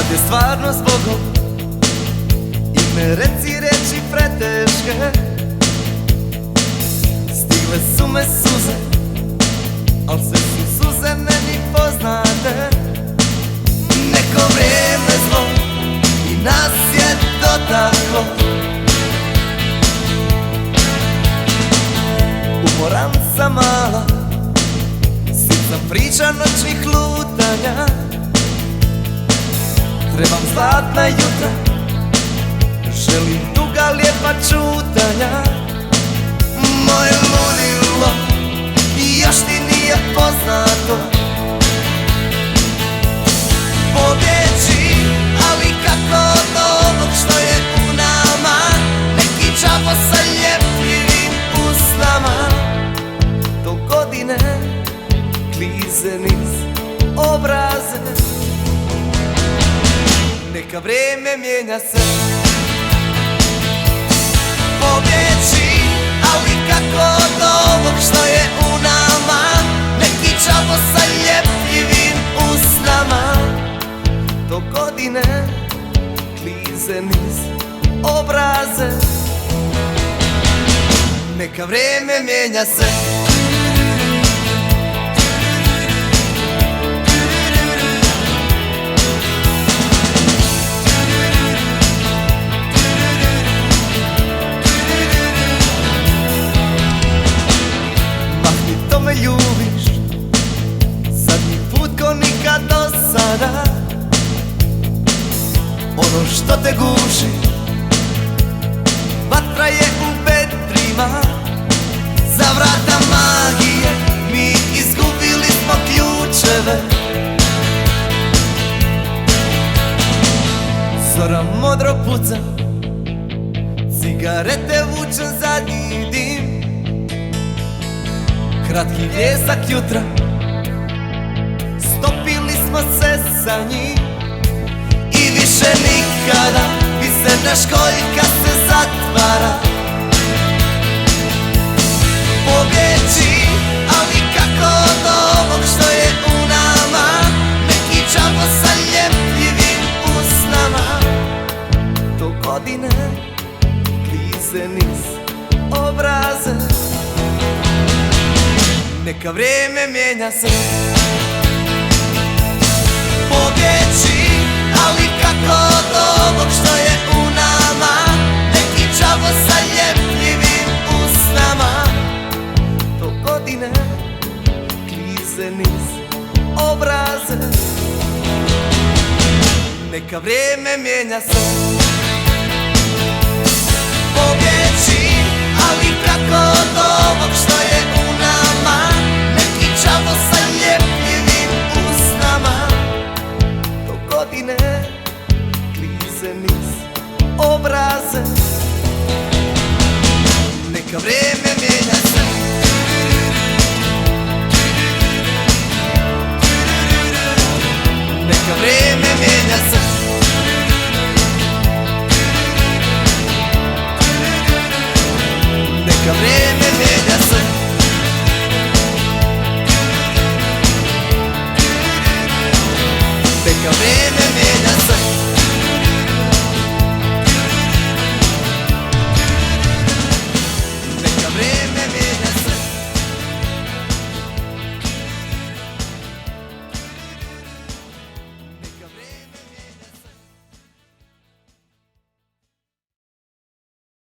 Sad je stvarno zbogom i ne reci reči preteške. Stigle su me suze, al sve su suze meni poznate. Neko vrijeme zlo i nas je dotaklo. Umoran sam mala, sit sam priča noćnih lutanja. Trebam zlatna jutra, želim duga lijepa čutanja. Moje ludilo još ti nije poznato. Pobjeći, ali kako od ovog što je u nama. Neki čavo sa ljepljivim usnama. Do godine klize niz obraze. Neka vrijeme mijenja se. Pobjeći, ali kako od ovog što je u nama. Neki čavo sa ljepljivim usnama. Do godine klize niz obraze. Neka vrijeme mijenja se. Me ljubiš zadnji put ko nikad do sada. Ono što te guši vatra je u vetrima. Za vrata magije mi izgubili smo ključeve. Zora modro puca, cigarete vuče zadnji dim. Kratki vjesak jutra, stopili smo se sa njim. I više nikada viserna školjka se zatvara. Pobjeći, ali kako od ovog što je u nama. Neki čavo sa ljepljivim usnama. Do godine klize niz obraze. Neka vrijeme mijenja se. Pobjeći, ali kako od ovog što je u nama. Neki čavo sa ljepljivim usnama. Do godine klize niz obraze. Neka vrijeme mijenja se. Pobjeći, ali kako od ovog što je u nama. Neki čavo sa ljepljivim usnama. Do godine klize niz obraze. Neka vrijeme mijenja se. Neka vrijeme